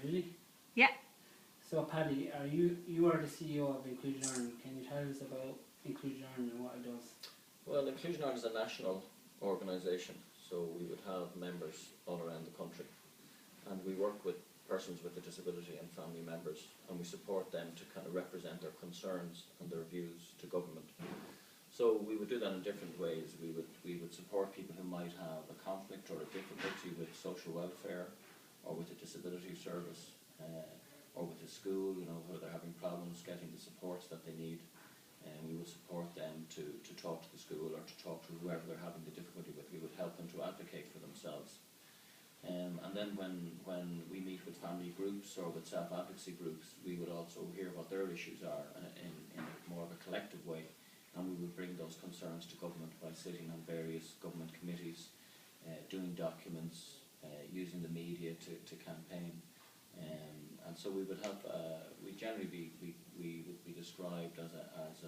really? Yeah. So Paddy, you are the CEO of Inclusion Ireland. Can you tell us about Inclusion Ireland and what it does? Well, Inclusion Ireland is a national organisation, so we would have members all around the country, and we work with persons with a disability and family members, and we support them to kind of represent their concerns and their views to government. So we would do that in different ways. We would support people who might have a conflict or a difficulty with social welfare, or with a disability service, or with a school, where they're having problems getting the supports that they need. And we would support them to talk to the school or to talk to whoever they're having the difficulty with. We would help them to advocate for themselves. And then when we meet with family groups or with self-advocacy groups, we would also hear what their issues are in more of a collective way. And we would bring those concerns to government by sitting on various government committees, doing documents, using the media to campaign. And so we would have, we generally we would be described as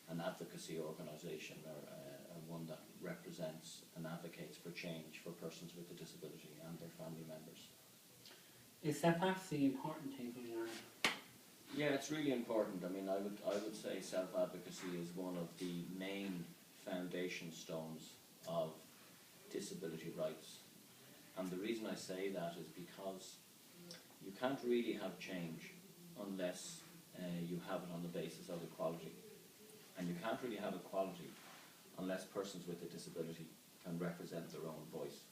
an advocacy organisation, or one that represents and advocates for change for persons with a disability and their family members. Is self-advocacy important to Inclusion Ireland? Yeah, it's really important. I mean, I would say self-advocacy is one of the main foundation stones of disability rights. And the reason I say that is because you can't really have change unless you have it on the basis of equality. And you can't really have equality unless persons with a disability can represent their own voice.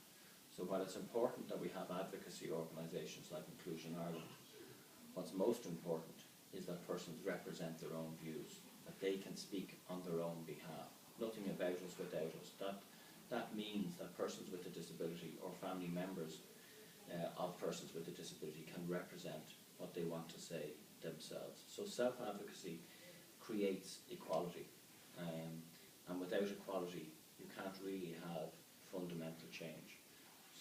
So while it's important that we have advocacy organisations like Inclusion Ireland, what's most important is that persons represent their own views, that they can speak on their own behalf. Nothing about us without us. That means that persons with a disability or family members of persons with a disability can represent what they want to say themselves. So self-advocacy creates equality, and without equality you can't really have fundamental change.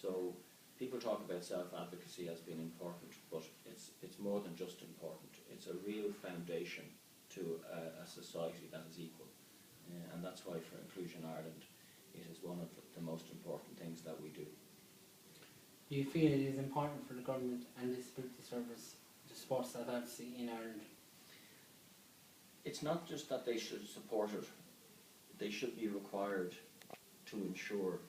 So people talk about self-advocacy as being important, but it's more than just important. It's a real foundation to a society that is equal, and that's why for Inclusion Ireland it is one of the most important things that we do. Do you feel it is important for the government and disability service to support self-advocacy in Ireland? It's not just that they should support it, they should be required to ensure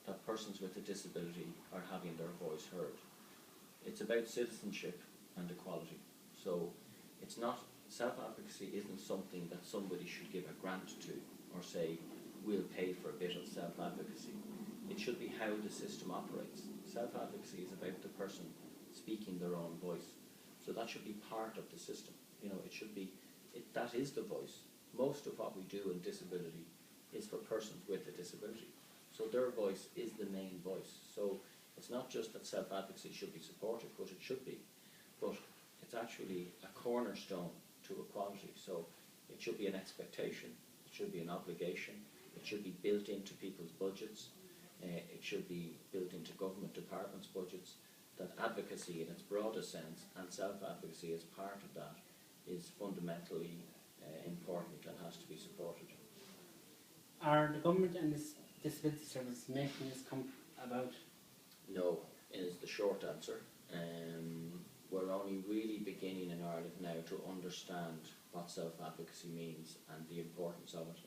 that persons with a disability are having their voice heard. It's about citizenship and equality. So it's not, self-advocacy isn't something that somebody should give a grant to or say, we'll pay for a bit of self-advocacy. It should be how the system operates. Self-advocacy is about the person speaking their own voice. So that should be part of the system. It should be, that is the voice. Most of what we do in disability is for persons with a disability. So their voice is the main voice. So it's not just that self-advocacy should be supported, but it should be. But it's actually a cornerstone to equality. So it should be an expectation, it should be an obligation, it should be built into people's budgets, it should be built into government departments' budgets, that advocacy in its broadest sense and self-advocacy as part of that is fundamentally important and has to be supported. Are the government and this disability service making this come about? No, is the short answer. We're only really beginning in Ireland now to understand what self-advocacy means and the importance of it.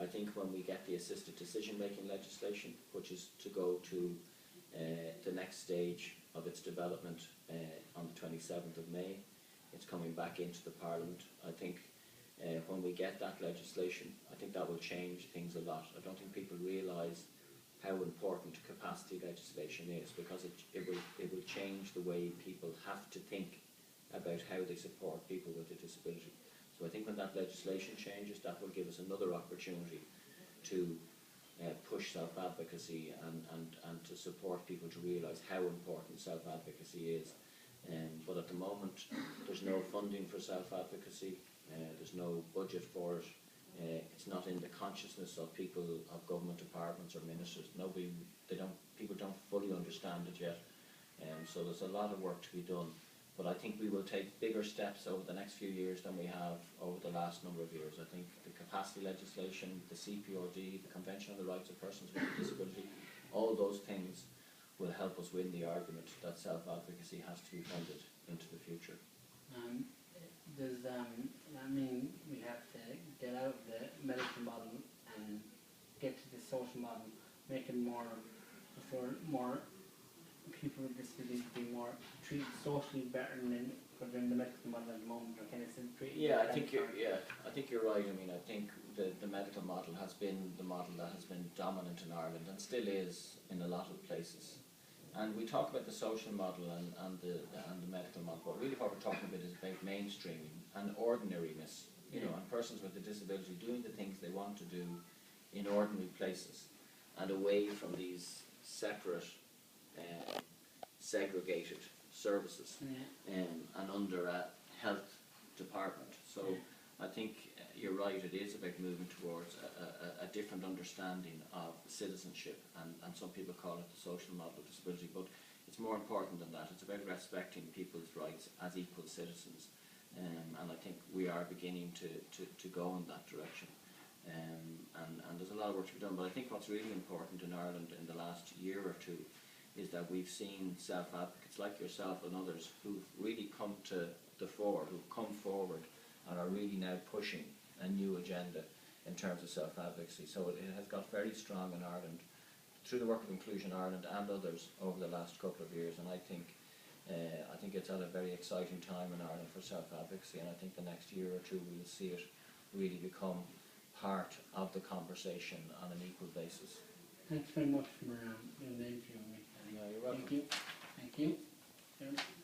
I think when we get the assisted decision-making legislation, which is to go to the next stage of its development on the 27th of May, it's coming back into the Parliament. I think when we get that legislation, I think that will change things a lot. I don't think people realise how important capacity legislation is, because it will change the way people have to think about how they support people with a disability. So I think when that legislation changes, that will give us another opportunity to push self-advocacy and to support people to realise how important self-advocacy is. But at the moment, there's no funding for self-advocacy, there's no budget for it. It's not in the consciousness of people, of government departments or ministers. People don't fully understand it yet. So there's a lot of work to be done. But I think we will take bigger steps over the next few years than we have over the last number of years. I think the capacity legislation, the CPRD, the Convention on the Rights of Persons with a Disability, all those things will help us win the argument that self-advocacy has to be funded into the future. Does I mean we have to get out of the medical model and get to the social model, make it more for more people with disabilities to be more treated socially better than within the medical model at the moment, or kind of still treated? Yeah, I think you're right. I mean, I think the medical model has been the model that has been dominant in Ireland and still is in a lot of places. And we talk about the social model and the medical model, but really what we're talking about is about mainstreaming and ordinariness. You know, and persons with a disability doing the things they want to do in ordinary places and away from these separate, segregated services, and under a health department. So I think you're right, it is about moving towards a different understanding of citizenship, and some people call it the social model of disability, but it's more important than that. It's about respecting people's rights as equal citizens, and I think we are beginning to go in that direction. And there's a lot of work to be done, but I think what's really important in Ireland in the last year or two is that we've seen self-advocates like yourself and others who've really come to the fore, who've come forward and are really now pushing a new agenda in terms of self-advocacy. So it has got very strong in Ireland through the work of Inclusion Ireland and others over the last couple of years, and I think it's at a very exciting time in Ireland for self-advocacy, and I think the next year or two we'll see it really become part of the conversation on an equal basis. Thanks very much for doing the interview with me. Yeah, you're welcome. Thank you. Thank you.